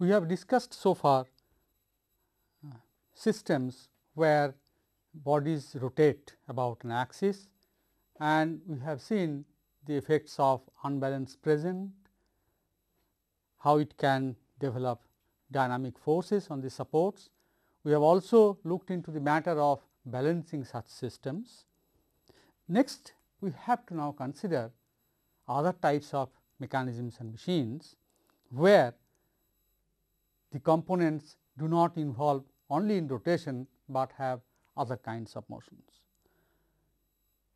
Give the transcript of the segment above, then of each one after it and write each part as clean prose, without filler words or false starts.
We have discussed so far systems where bodies rotate about an axis, and we have seen the effects of unbalance present, how it can develop dynamic forces on the supports. We have also looked into the matter of balancing such systems. Next, we have to now consider other types of mechanisms and machines, where the components do not involve only in rotation, but have other kinds of motions.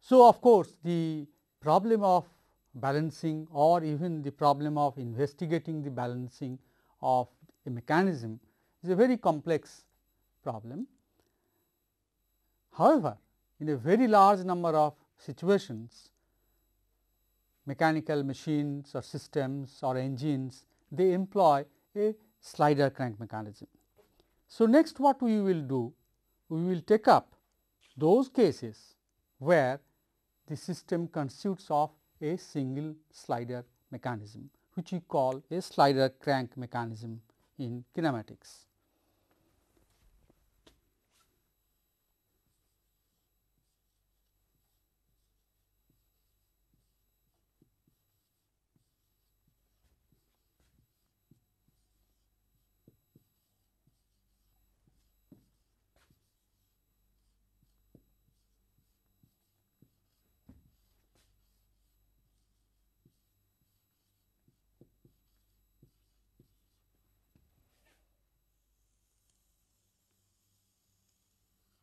So, of course, the problem of balancing or even the problem of investigating the balancing of a mechanism is a very complex problem. However, in a very large number of situations, mechanical machines or systems or engines, they employ a slider crank mechanism. So, next what we will do, we will take up those cases where the system consists of a single slider mechanism, which we call a slider crank mechanism in kinematics.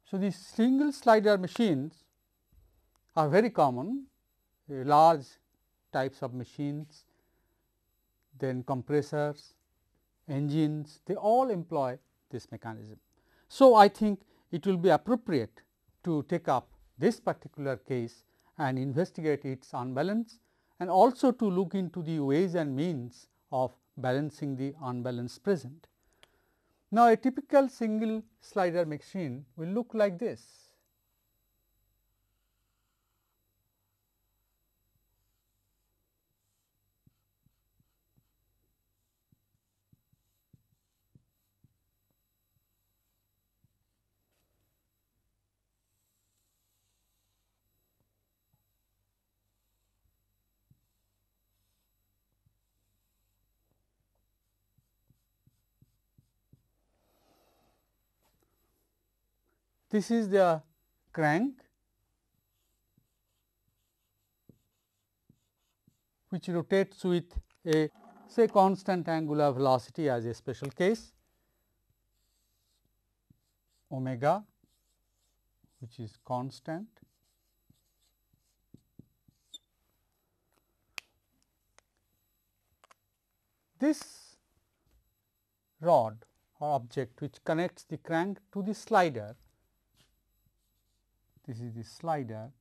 So, these single slider machines are very common, large types of machines, then compressors, engines, they all employ this mechanism. So, I think it will be appropriate to take up this particular case and investigate its unbalance, and also to look into the ways and means of balancing the unbalance present. Now, a typical single slider machine will look like this. This is the crank which rotates with a say constant angular velocity as a special case, omega, which is constant. This rod or object which connects the crank to the slider, this is the slider,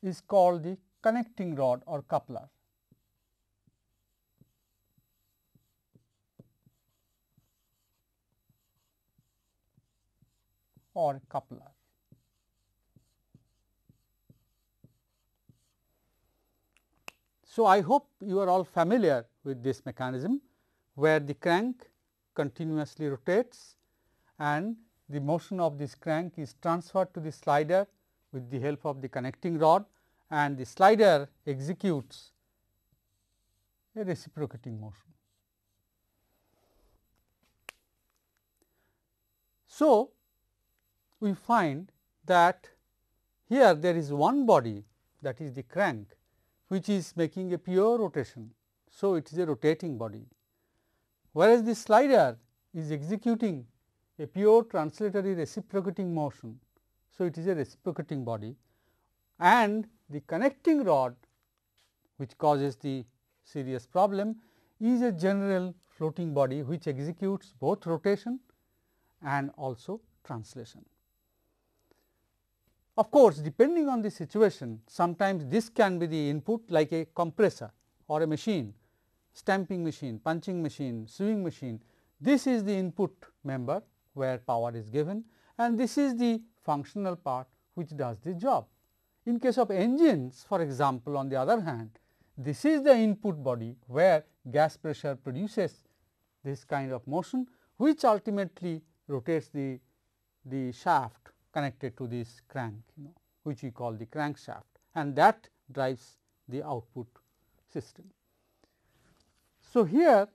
is called the connecting rod or coupler. Or coupler. So, I hope you are all familiar with this mechanism, where the crank continuously rotates and the motion of this crank is transferred to the slider with the help of the connecting rod, and the slider executes a reciprocating motion. So, we find that here there is one body, that is the crank, which is making a pure rotation. So, it is a rotating body, whereas the slider is executing a pure translatory reciprocating motion. So, it is a reciprocating body, and the connecting rod, which causes the serious problem, is a general floating body which executes both rotation and also translation. Of course, depending on the situation, sometimes this can be the input, like a compressor or a machine, stamping machine, punching machine, sewing machine. This is the input member where power is given, and this is the functional part which does the job. In case of engines, for example, on the other hand, this is the input body where gas pressure produces this kind of motion, which ultimately rotates the shaft connected to this crank, which we call the crankshaft, and that drives the output system. So, here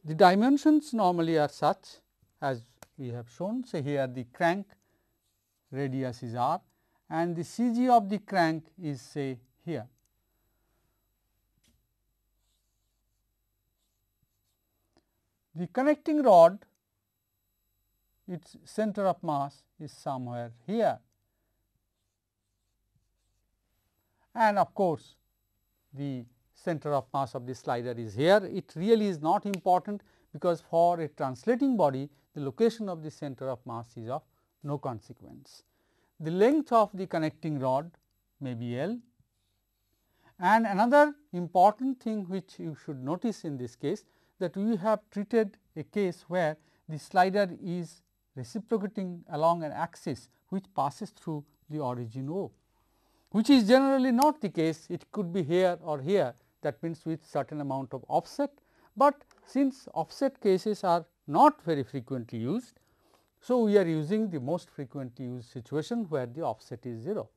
the dimensions normally are such as we have shown. Say here the crank radius is r and the CG of the crank is say here. The connecting rod, its center of mass is somewhere here, and of course, the center of mass of the slider is here. It really is not important, because for a translating body the location of the center of mass is of no consequence. The length of the connecting rod may be L, and another important thing which you should notice in this case, that we have treated a case where the slider is reciprocating along an axis which passes through the origin O, which is generally not the case. It could be here or here, that means with certain amount of offset, but since offset cases are not very frequently used, so we are using the most frequently used situation where the offset is 0.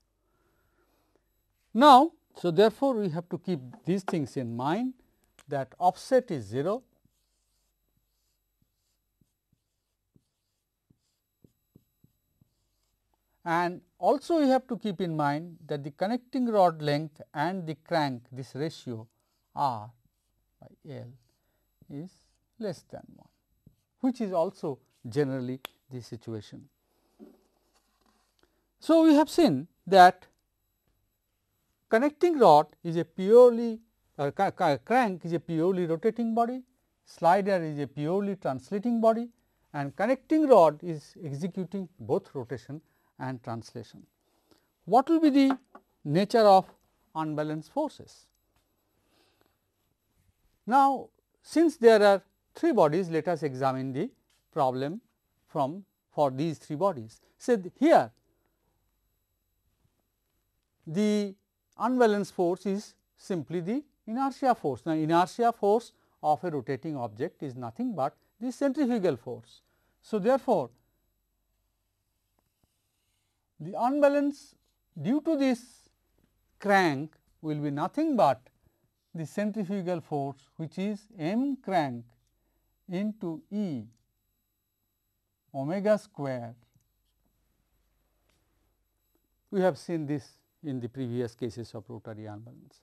Now, so therefore, we have to keep these things in mind, that offset is 0, and also we have to keep in mind that the connecting rod length and the crank, this ratio r by L is less than 1, which is also generally the situation. So, we have seen that connecting rod is a purely crank is a purely rotating body, slider is a purely translating body, and connecting rod is executing both rotation and translation. What will be the nature of unbalanced forces? Now, since there are 3 bodies, let us examine the problem for these 3 bodies. So, here the unbalanced force is simply the inertia force. Now, inertia force of a rotating object is nothing but the centrifugal force. So, therefore, the unbalance due to this crank will be nothing but the centrifugal force, which is m crank into E omega square. We have seen this in the previous cases of rotary unbalance.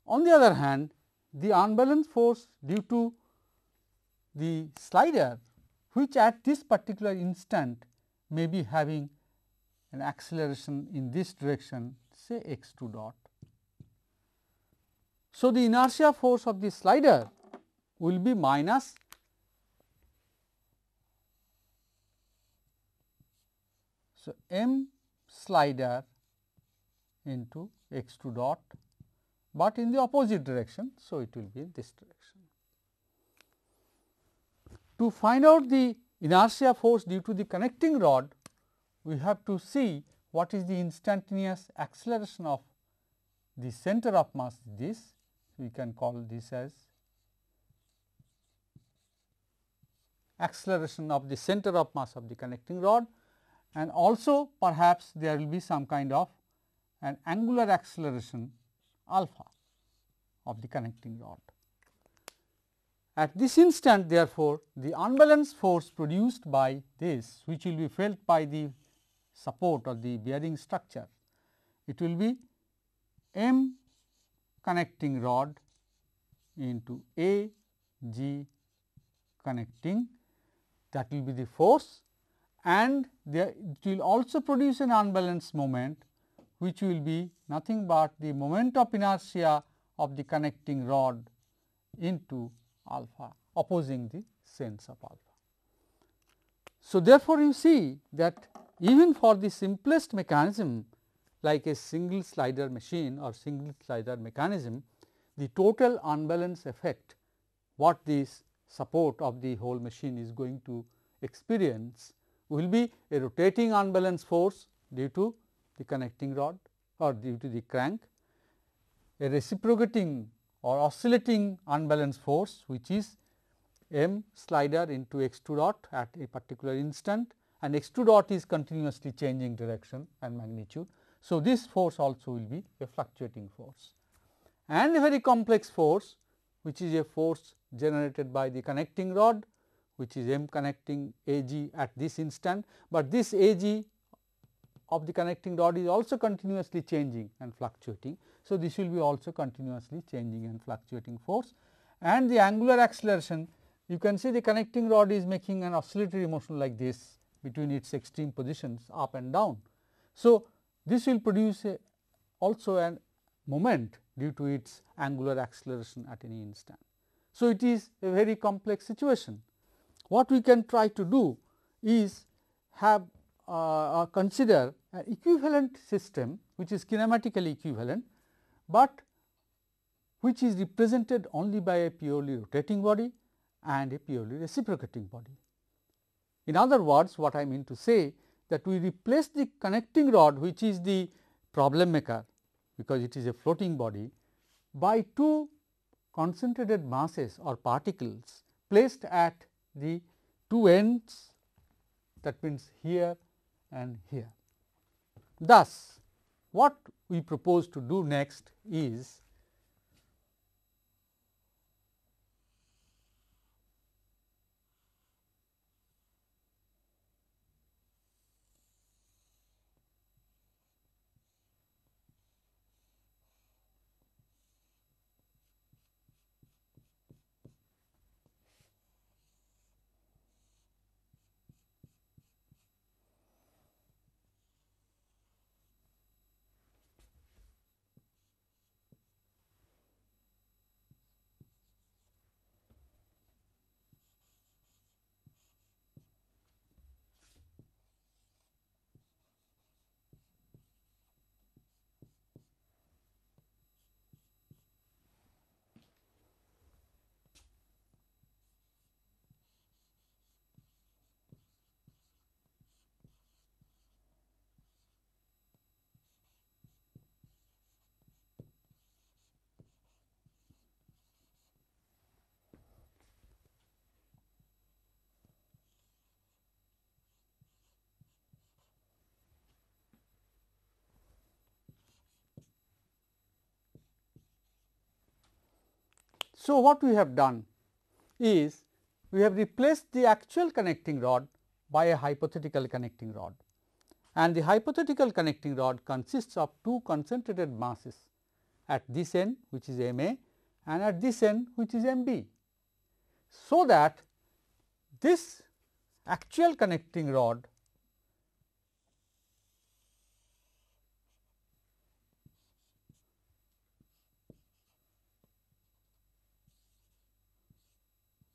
On the other hand, the unbalanced force due to the slider, which at this particular instant may be having an acceleration in this direction, say x 2 dot. So, the inertia force of the slider will be minus m slider into x 2 dot, but in the opposite direction. So, it will be in this direction. To find out the inertia force due to the connecting rod, we have to see what is the instantaneous acceleration of the center of mass. This we can call this as acceleration of the center of mass of the connecting rod, and also perhaps there will be some kind of an angular acceleration alpha of the connecting rod. At this instant, therefore, the unbalanced force produced by this, which will be felt by the support or the bearing structure, it will be m connecting rod into A G connecting, that will be the force, and it will also produce an unbalanced moment, which will be nothing but the moment of inertia of the connecting rod into alpha, opposing the sense of alpha. So, therefore, you see that even for the simplest mechanism like a single slider machine or single slider mechanism, the total unbalance effect what this support of the whole machine is going to experience will be a rotating unbalanced force due to the connecting rod or due to the crank, a reciprocating or oscillating unbalanced force, which is m slider into x 2 dot at a particular instant, and x 2 dot is continuously changing direction and magnitude. So, this force also will be a fluctuating force, and a very complex force, which is a force generated by the connecting rod, which is m connecting Ag at this instant, but this Ag of the connecting rod is also continuously changing and fluctuating. So, this will be also continuously changing and fluctuating force, and the angular acceleration, you can see the connecting rod is making an oscillatory motion like this between its extreme positions up and down. So, this will produce also a moment due to its angular acceleration at any instant. So, it is a very complex situation. What we can try to do is have consider an equivalent system which is kinematically equivalent, but which is represented only by a purely rotating body and a purely reciprocating body. In other words, what I mean to say, that we replace the connecting rod, which is the problem maker because it is a floating body, by two concentrated masses or particles placed at the two ends, that means here and here. Thus, what we propose to do next is so what we have done is we have replaced the actual connecting rod by a hypothetical connecting rod, and the hypothetical connecting rod consists of two concentrated masses at this end, which is M A, and at this end, which is M B. So that this actual connecting rod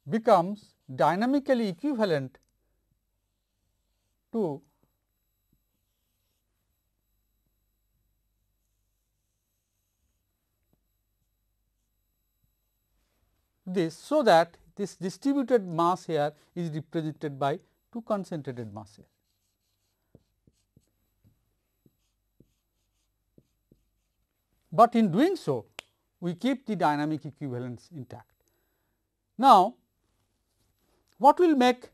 becomes dynamically equivalent to this, so that this distributed mass here is represented by two concentrated masses. But in doing so, we keep the dynamic equivalence intact. Now, what will make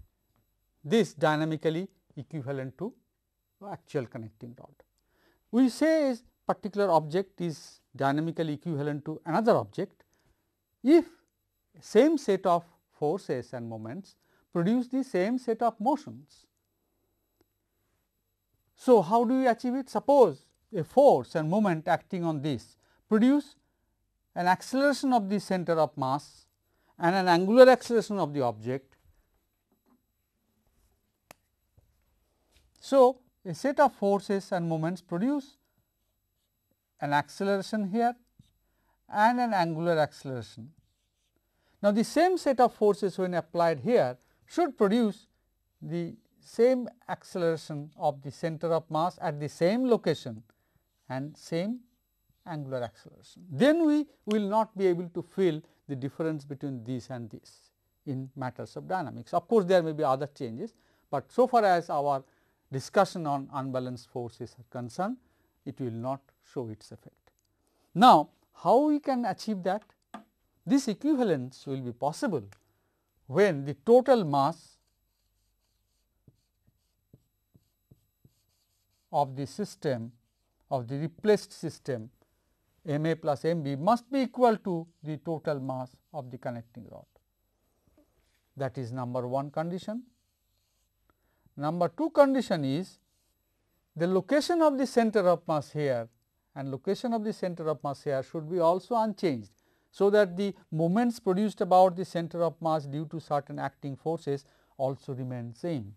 this dynamically equivalent to actual connecting rod? We say a particular object is dynamically equivalent to another object if same set of forces and moments produce the same set of motions. So, how do we achieve it? Suppose a force and moment acting on this produce an acceleration of the center of mass and an angular acceleration of the object. So, a set of forces and moments produce an acceleration here and an angular acceleration. Now, the same set of forces when applied here should produce the same acceleration of the center of mass at the same location and same angular acceleration. Then we will not be able to feel the difference between this and this in matters of dynamics. Of course, there may be other changes, but so far as our discussion on unbalanced forces are concerned, it will not show its effect. Now, How we can achieve that? This equivalence will be possible when the total mass of the system, of the replaced system M A plus M B must be equal to the total mass of the connecting rod. That is number 1 condition. Number 2 condition is the location of the center of mass here and location of the center of mass here should be also unchanged, so that the moments produced about the center of mass due to certain acting forces also remain same.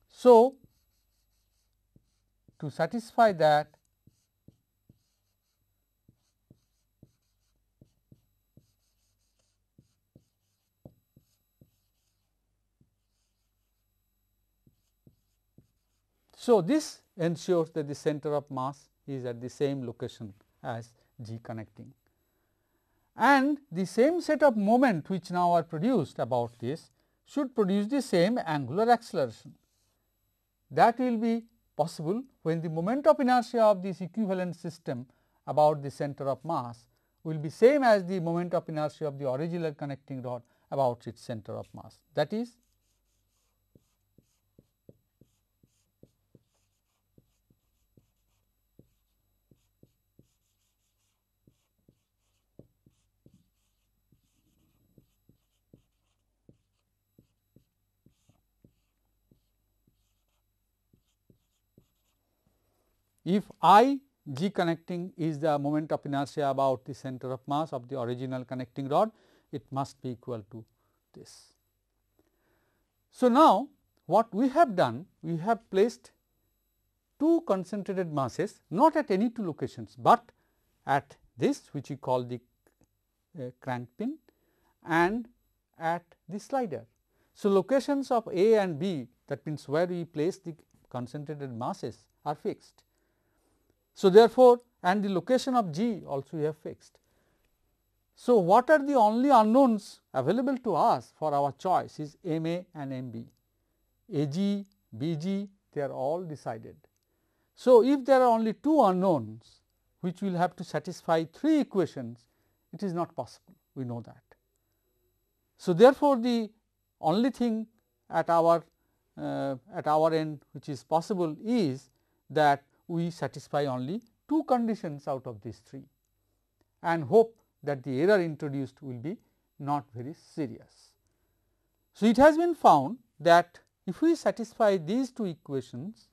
So, to satisfy that, so this ensures that the center of mass is at the same location as G connecting, and the same set of moment which now are produced about this should produce the same angular acceleration. That will be possible when the moment of inertia of this equivalent system about the center of mass will be same as the moment of inertia of the original connecting rod about its center of mass. That is, if I G connecting is the moment of inertia about the center of mass of the original connecting rod, it must be equal to this. So, now what we have done, we have placed two concentrated masses not at any two locations, but at this which we call the crank pin and at the slider. So, locations of A and B, that means where we place the concentrated masses, are fixed. So, therefore, and the location of G also we have fixed. So, what are the only unknowns available to us for our choice is M A and M B. A G, B G, they are all decided. So, if there are only two unknowns which will have to satisfy 3 equations, it is not possible, we know that. So, therefore, the only thing at our end which is possible is that we satisfy only 2 conditions out of these 3 and hope that the error introduced will be not very serious. So, it has been found that if we satisfy these 2 equations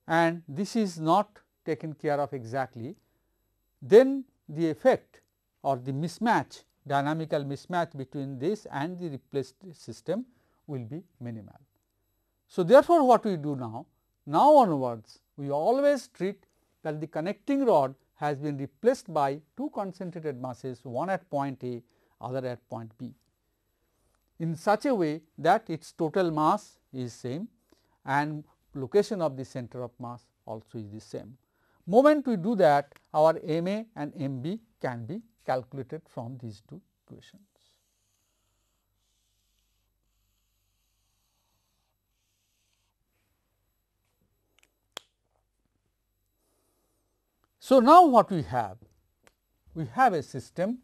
and this is not taken care of exactly, then the effect or the mismatch, dynamical mismatch between this and the replaced system will be minimal. So, therefore, what we do now onwards we always treat that the connecting rod has been replaced by 2 concentrated masses, one at point A, other at point B, in such a way that its total mass is same and location of the center of mass also is the same. Moment we do that, our M A and M B can be calculated from these 2 equations. So, now what we have? We have a system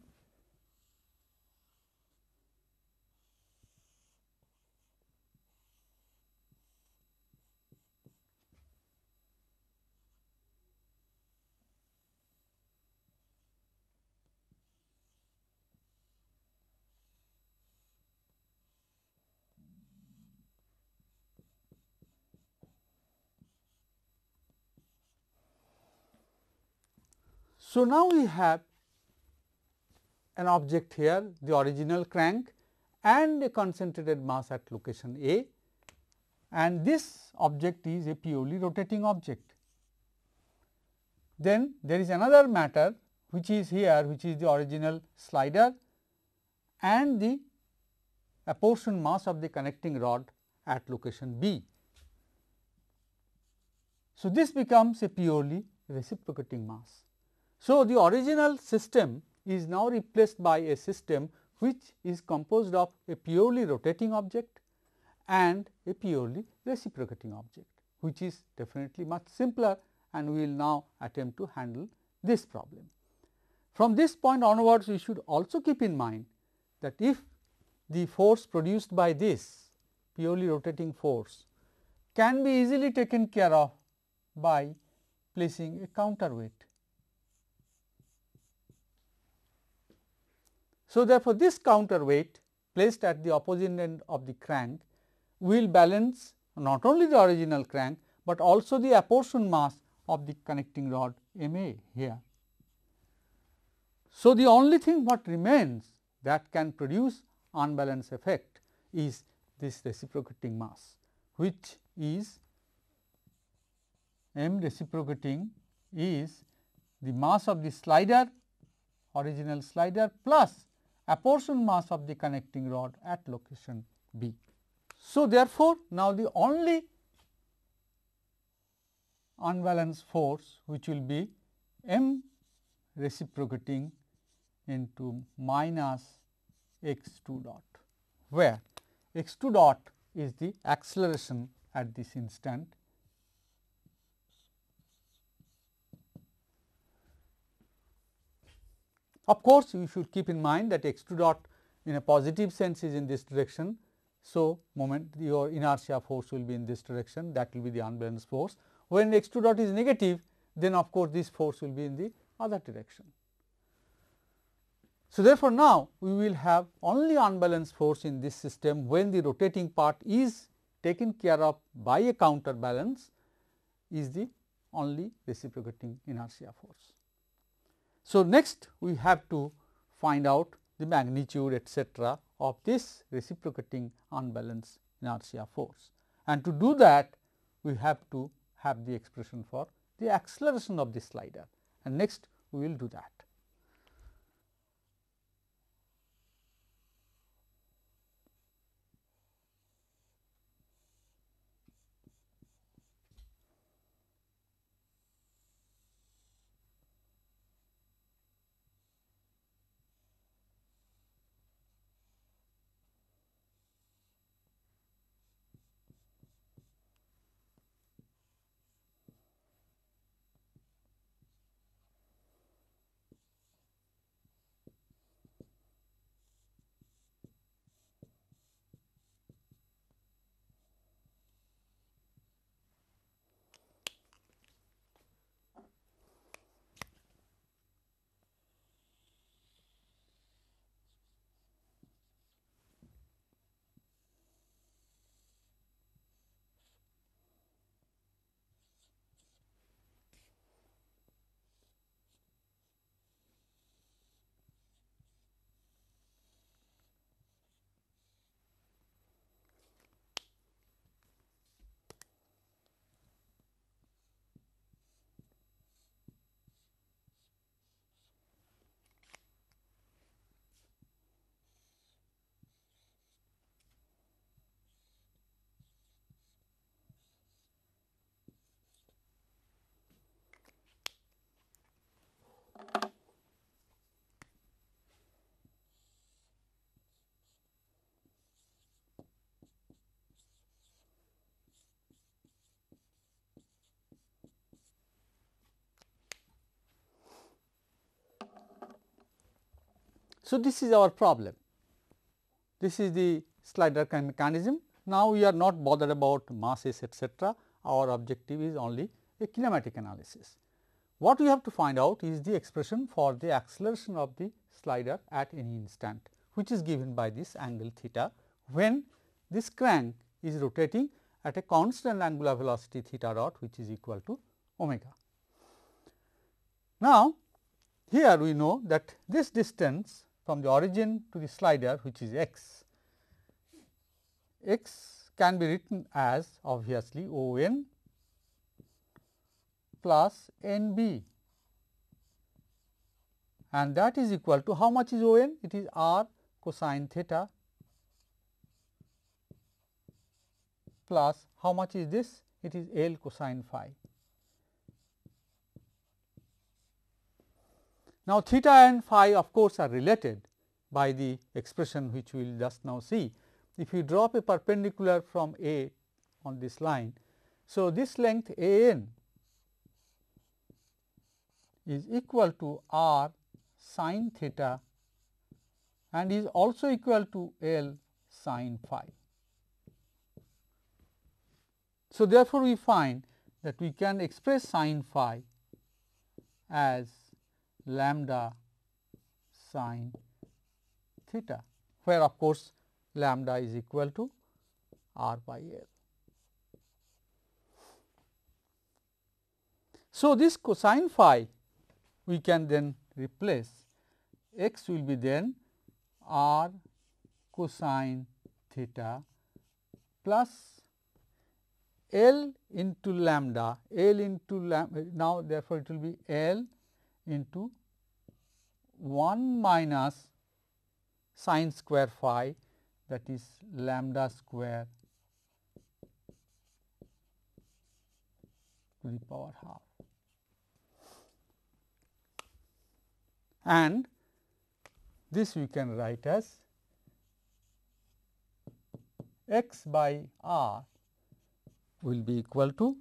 So, now we have an object here, the original crank and a concentrated mass at location A, and this object is a purely rotating object. Then there is another matter which is here, which is the original slider and the apportioned mass of the connecting rod at location B. So, this becomes a purely reciprocating mass. So, the original system is now replaced by a system which is composed of a purely rotating object and a purely reciprocating object, which is definitely much simpler, and we will now attempt to handle this problem. From this point onwards, we should also keep in mind that if the force produced by this purely rotating force can be easily taken care of by placing a counterweight. So, therefore, this counterweight placed at the opposite end of the crank will balance not only the original crank, but also the apportioned mass of the connecting rod MA here. So, the only thing what remains that can produce unbalanced effect is this reciprocating mass, which is M reciprocating is the mass of the slider, original slider, plus apportioned mass of the connecting rod at location B. So, therefore, now the only unbalanced force which will be M reciprocating into minus x 2 dot, where x 2 dot is the acceleration at this instant. Of course, you should keep in mind that x 2 dot in a positive sense is in this direction. So, your inertia force will be in this direction, that will be the unbalanced force. When x 2 dot is negative, then of course, this force will be in the other direction. So, therefore, now we will have only unbalanced force in this system when the rotating part is taken care of by a counterbalance is the only reciprocating inertia force. So, next we have to find out the magnitude etcetera of this reciprocating unbalanced inertia force, and to do that we have to have the expression for the acceleration of the slider, and next we will do that. So, this is our problem. This is the slider mechanism. Now, we are not bothered about masses etcetera. Our objective is only a kinematic analysis. What we have to find out is the expression for the acceleration of the slider at any instant, which is given by this angle theta when this crank is rotating at a constant angular velocity theta dot, which is equal to omega. Now, here we know that this distance from the origin to the slider, which is x, x can be written as obviously O n plus n b, and that is equal to how much is O n? It is r cosine theta plus how much is this? It is L cosine phi. Now, theta and phi of course, are related by the expression which we will just now see. If you drop a perpendicular from A on this line, so this length A n is equal to r sin theta and is also equal to L sin phi. So, therefore, we find that we can express sin phi as lambda sin theta, where of course, lambda is equal to r by L. So, this cosine phi we can then replace, x will be then r cosine theta plus L into lambda, L into lambda, now therefore, it will be L into 1 minus sin square phi, that is lambda square to the power half. And this we can write as x by r will be equal to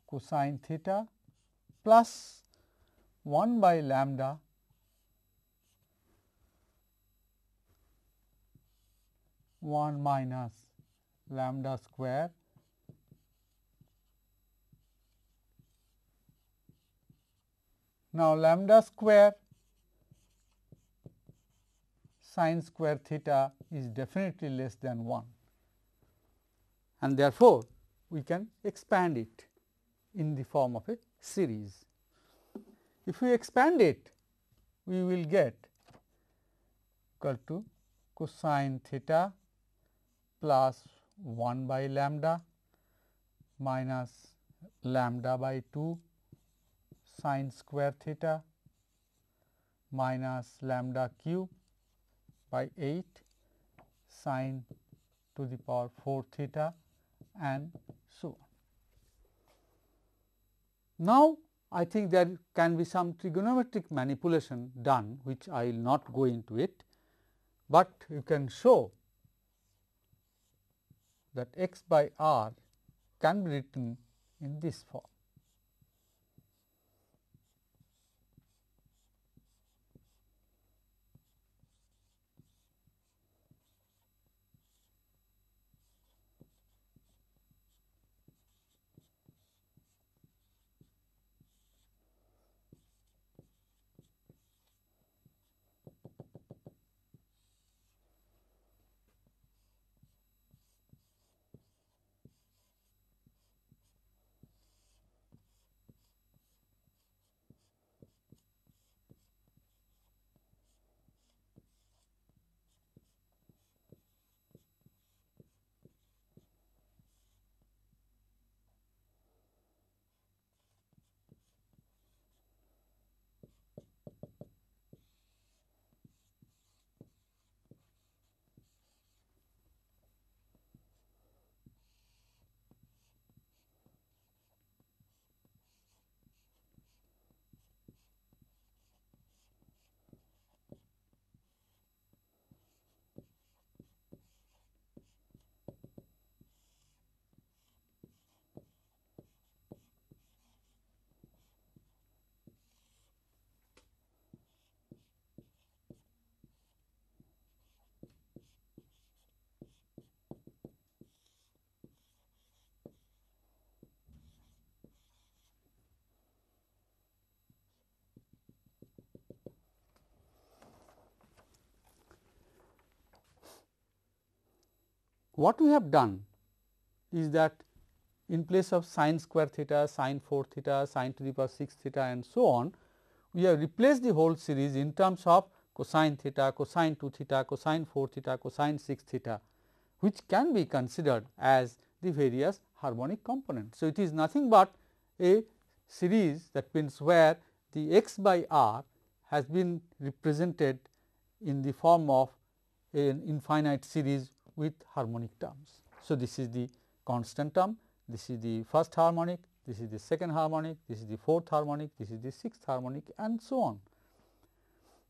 cosine theta plus 1 by lambda minus lambda square now lambda square sin square theta is definitely less than 1, and therefore, we can expand it in the form of a series. If we expand it, we will get equal to cosine theta plus 1 by lambda minus lambda by 2 sin square theta minus lambda cube by 8 sin to the power 4 theta and so on. Now, I think there can be some trigonometric manipulation done, which I will not go into it, but you can show that x by r can be written in this form. What we have done is that in place of sin square theta, sin 4 theta, sin to the power 6 theta and so on, we have replaced the whole series in terms of cosine theta, cosine 2 theta, cosine 4 theta, cosine 6 theta, which can be considered as the various harmonic components. So, it is nothing but a series, that means where the x by r has been represented in the form of an infinite series with harmonic terms. So, this is the constant term, this is the first harmonic, this is the second harmonic, this is the fourth harmonic, this is the sixth harmonic and so on.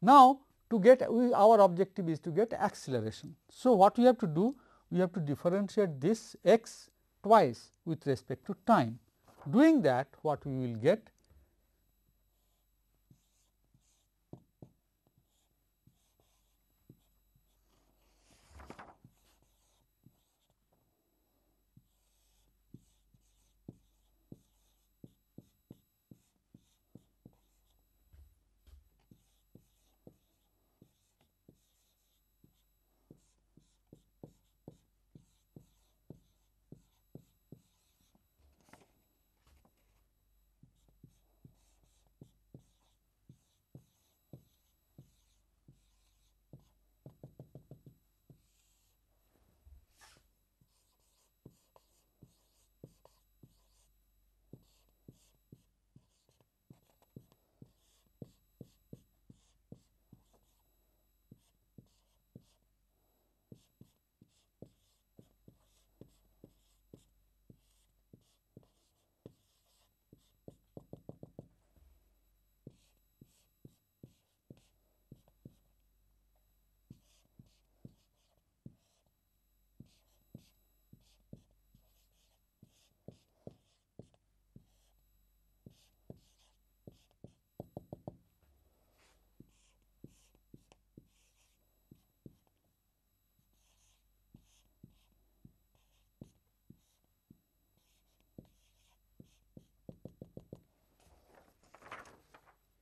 Now, to get our objective is to get acceleration. So, what we have to do? We have to differentiate this x twice with respect to time. Doing that, what we will get?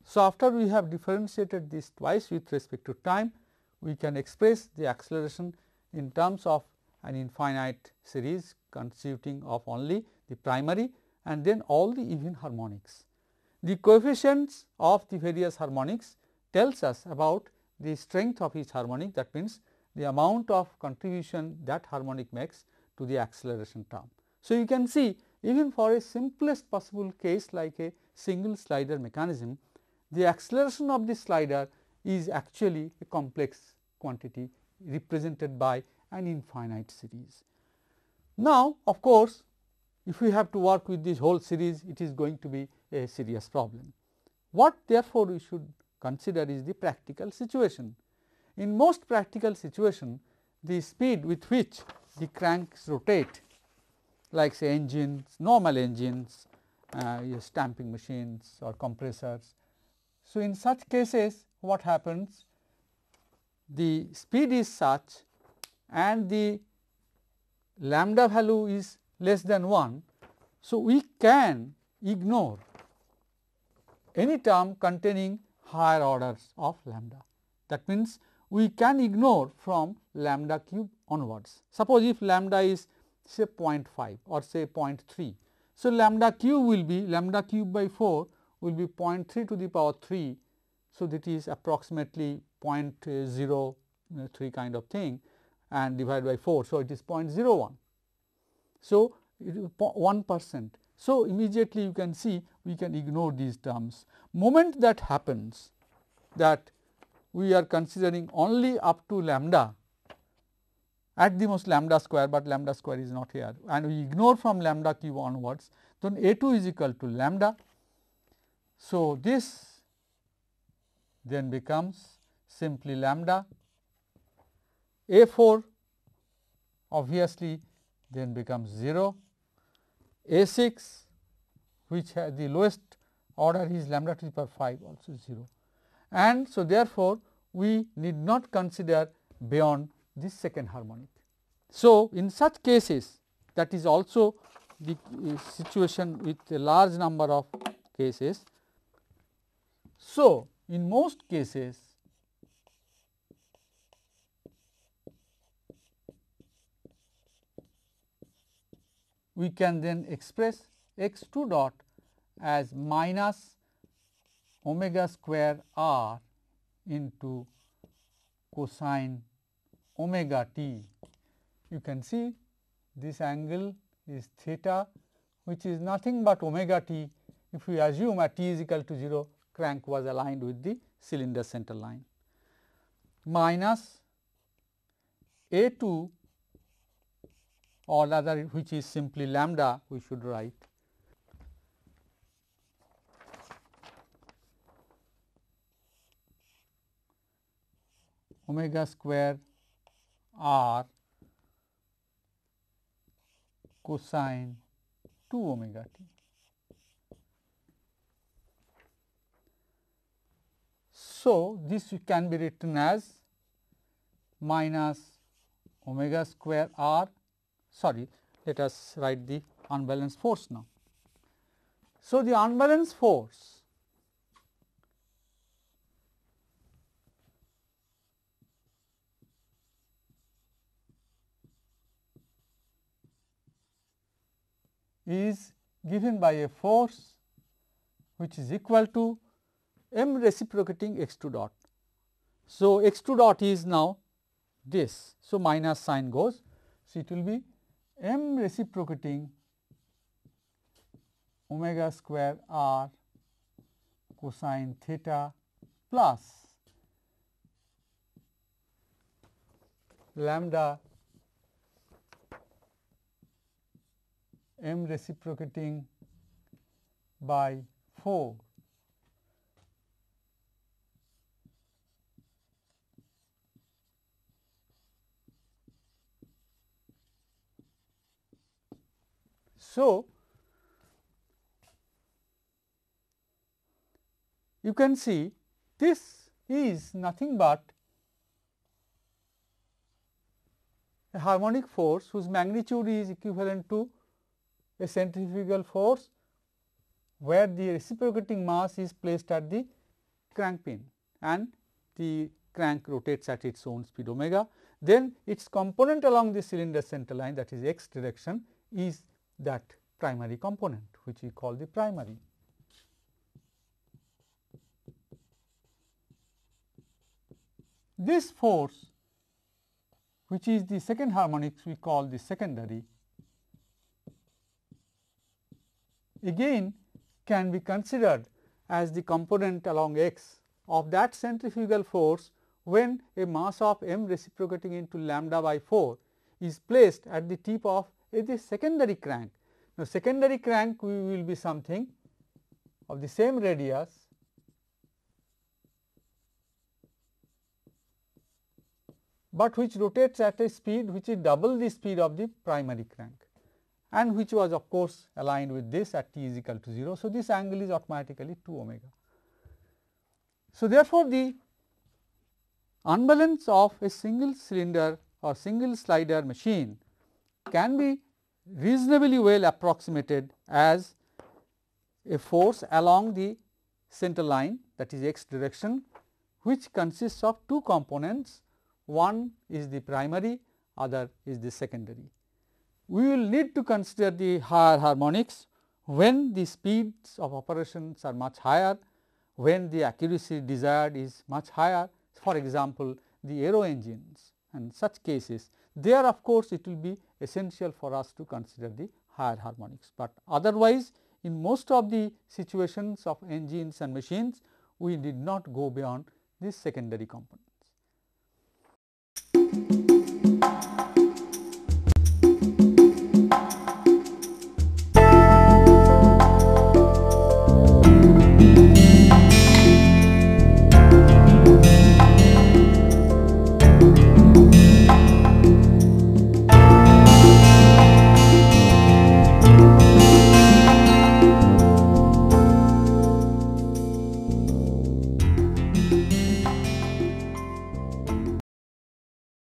So, after we have differentiated this twice with respect to time, we can express the acceleration in terms of an infinite series constituting of only the primary and then all the even harmonics. The coefficients of the various harmonics tells us about the strength of each harmonic, that means the amount of contribution that harmonic makes to the acceleration term. So, you can see even for a simplest possible case like a single slider mechanism, the acceleration of the slider is actually a complex quantity represented by an infinite series. Now, of course, if we have to work with this whole series, it is going to be a serious problem. What therefore, we should consider is the practical situation. In most practical situation, the speed with which the cranks rotate, like say engines, normal engines, stamping machines or compressors. So, in such cases what happens? The speed is such and the lambda value is less than 1. So, we can ignore any term containing higher orders of lambda. That means, we can ignore from lambda cube onwards. Suppose if lambda is say 0.5 or say 0.3. So, lambda cube will be lambda cube by 4 will be 0.3 to the power 3. So, that is approximately 0.03 kind of thing and divided by 4. So, it is 0.01. So, it is 1%. So, immediately you can see we can ignore these terms. Moment that happens that we are considering only up to lambda, at the most lambda square, but lambda square is not here and we ignore from lambda cube onwards, then A2 is equal to lambda. So, this then becomes simply lambda, A4 obviously then becomes 0, A6 which has the lowest order is lambda to the power 5 also 0. And so, therefore, we need not consider beyond this second harmonic. So, in such cases, that is also the situation with a large number of cases. So, in most cases we can then express x 2 dot as minus omega square r into cosine omega t. You can see this angle is theta, which is nothing but omega t. If we assume at t is equal to 0, crank was aligned with the cylinder center line, minus A2 or rather which is simply lambda, we should write omega square r cosine 2 omega t. So, this can be written as minus omega square r, sorry, let us write the unbalanced force now. So, the unbalanced force is given by a force which is equal to m reciprocating x 2 dot. So, x 2 dot is now this. So, minus sign goes. So, it will be m reciprocating omega square r cosine theta plus lambda m reciprocating by 4 So, you can see this is nothing but a harmonic force whose magnitude is equivalent to a centrifugal force, where the reciprocating mass is placed at the crank pin and the crank rotates at its own speed omega, then its component along the cylinder center line, that is x direction, is that primary component which we call the primary. This force, which is the second harmonics, we call the secondary, again can be considered as the component along x of that centrifugal force when a mass of m reciprocating into lambda by 4 is placed at the tip of the secondary crank. Now, secondary crank will be something of the same radius but which rotates at a speed which is double the speed of the primary crank, and which was of course aligned with this at t is equal to 0. So, this angle is automatically 2 omega. So, therefore, the unbalance of a single cylinder or single slider machine can be reasonably well approximated as a force along the center line, that is x direction, which consists of two components. One is the primary, other is the secondary. We will need to consider the higher harmonics when the speeds of operations are much higher, when the accuracy desired is much higher. For example, the aero engines and such cases, there of course, it will be essential for us to consider the higher harmonics, but otherwise in most of the situations of engines and machines, we did not go beyond this secondary component.